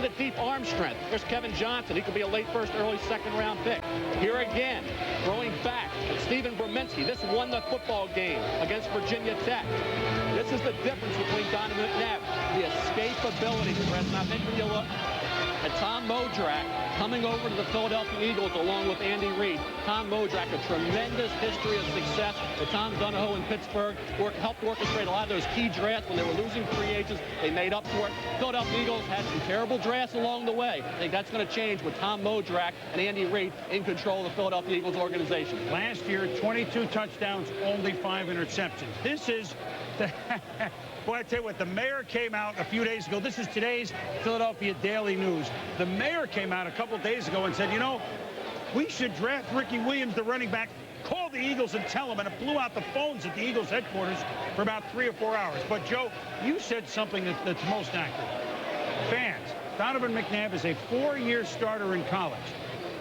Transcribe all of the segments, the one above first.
at the deep arm strength. There's Kevin Johnson. He could be a late first, early second round pick. Here again, throwing back. It's Stephen Brominski. This won the football game against Virginia Tech. This is the difference between Donovan McNabb. The escapability, Chris. And I think when you look at Tom Modrak coming over to the Philadelphia Eagles along with Andy Reid. Tom Modrak, a tremendous history of success. The Tom Donahoe in Pittsburgh helped orchestrate a lot of those key drafts when they were losing free agents. They made up for it. Philadelphia Eagles had some terrible drafts along the way. I think that's going to change with Tom Modrak and Andy Reid in control of the Philadelphia Eagles organization. Last year, 22 touchdowns, only 5 interceptions. This is the... Boy, I tell you what, the mayor came out a few days ago. This is today's Philadelphia Daily News. The mayor came out a couple days ago and said, you know, we should draft Ricky Williams, the running back, call the Eagles and tell them, and it blew out the phones at the Eagles headquarters for about 3 or 4 hours. But, Joe, you said something that's most accurate. Fans, Donovan McNabb is a 4-year starter in college.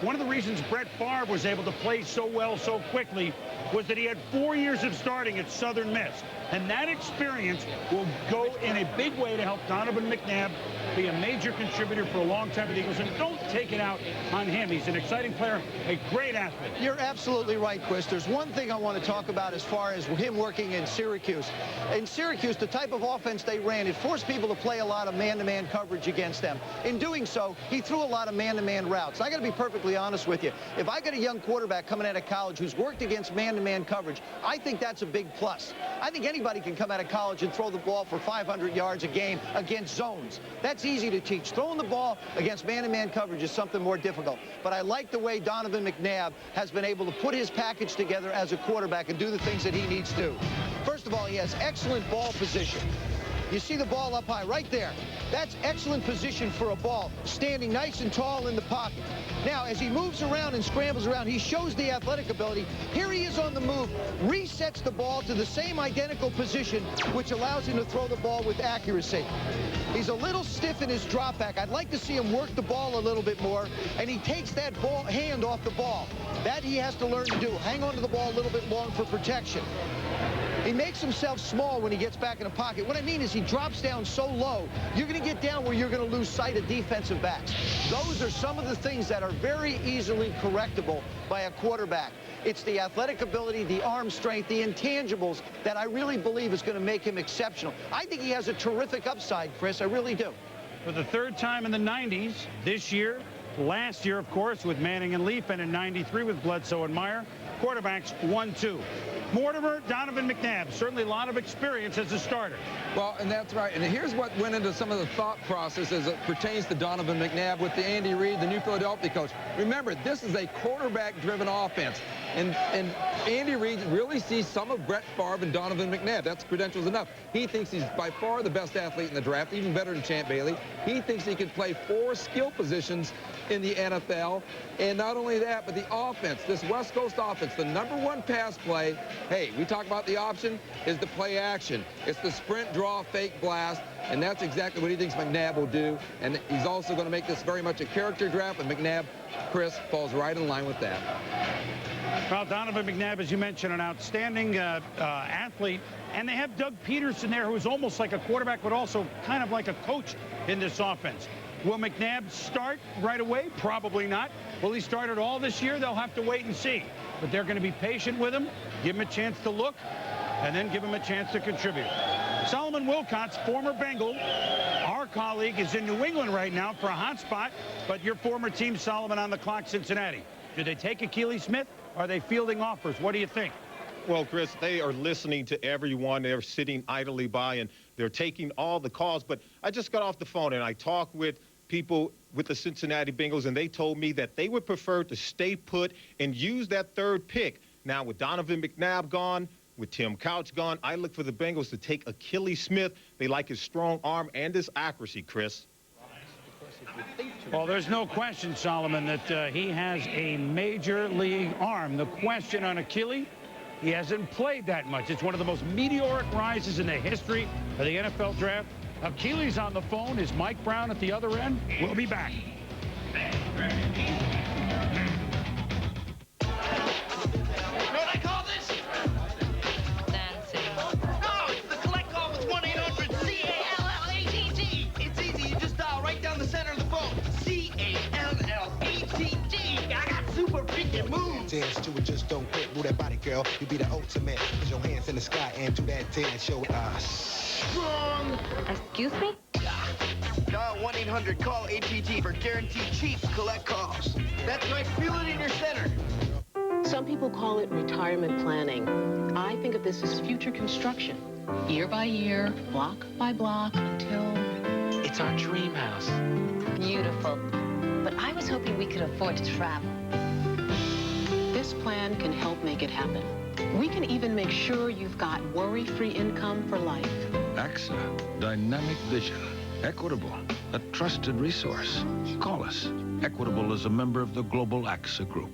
One of the reasons Brett Favre was able to play so well so quickly was that he had 4 years of starting at Southern Miss. And that experience will go in a big way to help Donovan McNabb be a major contributor for a long time with the Eagles. And don't take it out on him. He's an exciting player, a great athlete. You're absolutely right, Chris. There's one thing I want to talk about as far as him working in Syracuse. In Syracuse, the type of offense they ran, it forced people to play a lot of man-to-man coverage against them. In doing so, he threw a lot of man-to-man routes. I got to be perfectly honest with you. If I got a young quarterback coming out of college who's worked against man-to-man coverage, I think that's a big plus. I think anybody can come out of college and throw the ball for 500 yards a game against zones. That's easy to teach. Throwing the ball against man-to-man coverage is something more difficult. But I like the way Donovan McNabb has been able to put his package together as a quarterback and do the things that he needs to. First of all, he has excellent ball position. You see the ball up high right there. That's excellent position for a ball, standing nice and tall in the pocket. Now, as he moves around and scrambles around, he shows the athletic ability. Here he is on the move, resets the ball to the same identical position, which allows him to throw the ball with accuracy. He's a little stiff in his drop back. I'd like to see him work the ball a little bit more, and he takes that hand off the ball. That he has to learn to do. Hang on to the ball a little bit long for protection. He makes himself small when he gets back in the pocket. What I mean is he drops down so low, you're going to get down where you're going to lose sight of defensive backs. Those are some of the things that are very easily correctable by a quarterback. It's the athletic ability, the arm strength, the intangibles that I really believe is going to make him exceptional. I think he has a terrific upside, Chris. I really do. For the 3rd time in the 90s, this year, last year, of course, with Manning and Leaf, and in 93 with Bledsoe and Meyer, quarterbacks 1-2. Mortimer, Donovan McNabb, certainly a lot of experience as a starter. Well, and that's right. And here's what went into some of the thought process as it pertains to Donovan McNabb with the Andy Reid, the new Philadelphia coach. Remember, this is a quarterback-driven offense. And Andy Reid really sees some of Brett Favre and Donovan McNabb. That's credentials enough. He thinks he's by far the best athlete in the draft, even better than Champ Bailey. He thinks he can play 4 skill positions in the NFL. And not only that, but the offense, this West Coast offense, the #1 pass play, hey, we talk about the option, is the play action. It's the sprint, draw, fake, blast, and that's exactly what he thinks McNabb will do. And he's also going to make this very much a character draft, and McNabb, Chris, falls right in line with that. Well, Donovan McNabb, as you mentioned, an outstanding athlete. And they have Doug Peterson there, who's almost like a quarterback, but also kind of like a coach in this offense. Will McNabb start right away? Probably not. Will he start at all this year? They'll have to wait and see. But they're going to be patient with him, give him a chance to look, and then give him a chance to contribute. Solomon Wilcots, former Bengal, our colleague, is in New England right now for a hot spot, but your former team, Solomon, on the clock, Cincinnati. Do they take Akili Smith? Are they fielding offers? What do you think? Well, Chris, they are listening to everyone. They're sitting idly by, and they're taking all the calls. But I just got off the phone, and I talked with people with the Cincinnati Bengals, and they told me that they would prefer to stay put and use that 3rd pick. Now, with Donovan McNabb gone, with Tim Couch gone, I look for the Bengals to take Akili Smith. They like his strong arm and his accuracy, Chris. Well, there's no question, Solomon, that he has a major league arm. The question on Akili, he hasn't played that much. It's one of the most meteoric rises in the history of the NFL draft. Akili's on the phone. Is Mike Brown at the other end? We'll be back. It's easy. You just dial right down the center of the phone. it moves. Dance to it, just don't quit. Move that body, girl. You be the ultimate. Put your hands in the sky and do that dance. Show strong. Excuse me? Dial 1-800-CALL-ATT for guaranteed cheap collect calls. That's right, feel it in your center. Some people call it retirement planning. I think of this as future construction. Year by year, block by block, until... It's our dream house. Beautiful. But I was hoping we could afford to travel. This plan can help make it happen. We can even make sure you've got worry-free income for life. AXA, dynamic vision, Equitable, a trusted resource. Call us. Equitable is a member of the Global AXA Group.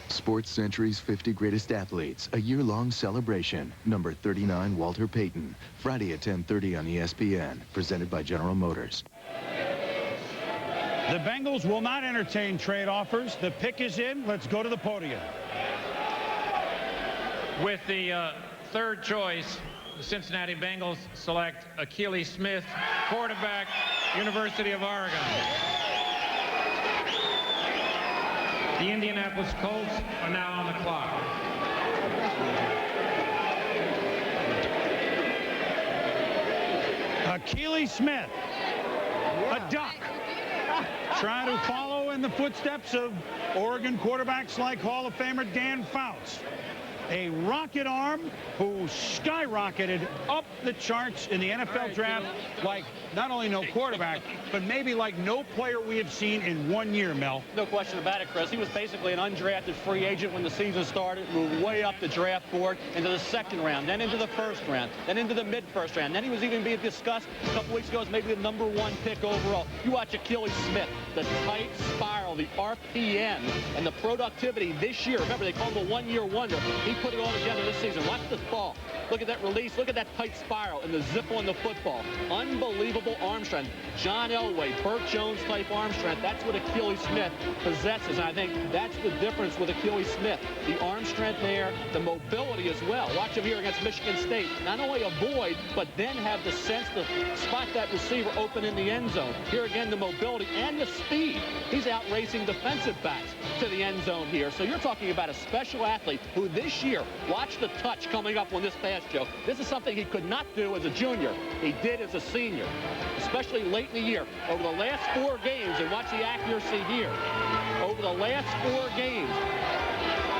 Sports Century's 50 Greatest Athletes, a year-long celebration. Number 39, Walter Payton. Friday at 10:30 on ESPN. Presented by General Motors. The Bengals will not entertain trade offers. The pick is in. Let's go to the podium. With the third choice, the Cincinnati Bengals select Akili Smith, quarterback, University of Oregon. The Indianapolis Colts are now on the clock. Akili Smith, a duck, trying to follow in the footsteps of Oregon quarterbacks like Hall of Famer Dan Fouts. A rocket arm who skyrocketed up the charts in the NFL draft like not only no quarterback, but maybe like no player we have seen in 1 year, Mel. No question about it, Chris. He was basically an undrafted free agent when the season started, moved way up the draft board into the second round, then into the first round, then into the mid-first round. Then he was even being discussed a couple weeks ago as maybe the #1 pick overall. You watch Akili Smith, the tight spiral, the RPM, and the productivity this year. Remember, they called him a 1-year wonder. He put it all together this season. Watch this ball. Look at that release. Look at that tight spiral and the zip on the football. Unbelievable arm strength. John Elway, Burt Jones type arm strength. That's what Akili Smith possesses. And I think that's the difference with Akili Smith. The arm strength there, the mobility as well. Watch him here against Michigan State. Not only avoid, but then have the sense to spot that receiver open in the end zone. Here again, the mobility and the speed. He's out racing defensive backs to the end zone here. So you're talking about a special athlete who this year, watch the touch coming up on this pass, Joe. This is something he could not do as a junior. He did as a senior, especially late in the year. Over the last 4 games, and watch the accuracy here. Over the last 4 games,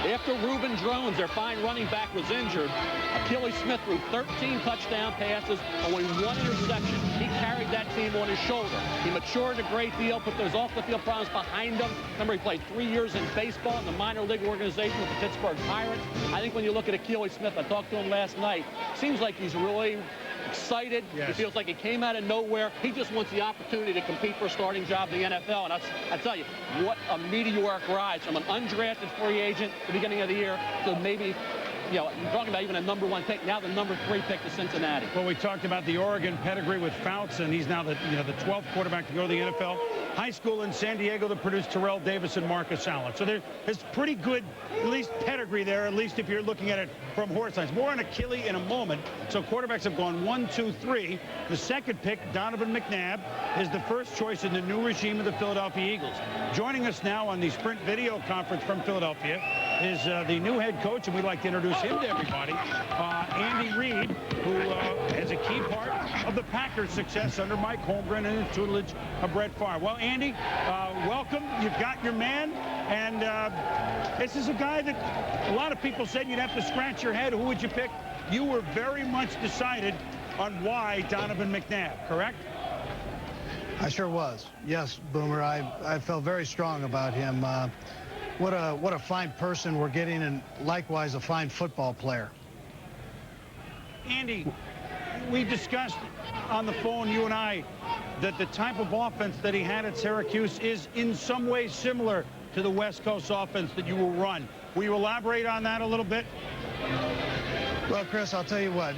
after Reuben Drones, their fine running back, was injured, Akili Smith threw 13 touchdown passes, only 1 interception. He carried that team on his shoulder. He matured a great deal, put those off-the-field problems behind him. Remember, he played 3 years in baseball in the minor league organization with the Pittsburgh Pirates. I think when you look at Akili Smith, I talked to him last night, seems like he's really excited. Yes. He feels like he came out of nowhere. He just wants the opportunity to compete for a starting job in the NFL. And I tell you, what a meteoric rise from an undrafted free agent at the beginning of the year to maybe, you know, you're talking about even a #1 pick, now the #3 pick to Cincinnati. Well, we talked about the Oregon pedigree with Fouts, and he's now the 12th quarterback to go to the NFL. High school in San Diego that produced Terrell Davis and Marcus Allen. So there's pretty good, at least pedigree there, at least if you're looking at it from horse lines. More on Akili in a moment. So quarterbacks have gone 1, 2, 3. The second pick, Donovan McNabb, is the first choice in the new regime of the Philadelphia Eagles. Joining us now on the Sprint video conference from Philadelphia is the new head coach, and we'd like to introduce him to everybody, Andy Reid, who is a key part of the Packers' success under Mike Holmgren and the tutelage of Brett Favre. Well, Andy, welcome. You've got your man, and this is a guy that a lot of people said you'd have to scratch your head. Who would you pick? You were very much decided on why Donovan McNabb, correct? I sure was. Yes, Boomer. I felt very strong about him. What a fine person we're getting, and likewise a fine football player. Andy, we discussed on the phone, you and I, that the type of offense that he had at Syracuse is in some ways similar to the West Coast offense that you will run. Will you elaborate on that a little bit? Well, Chris, I'll tell you what.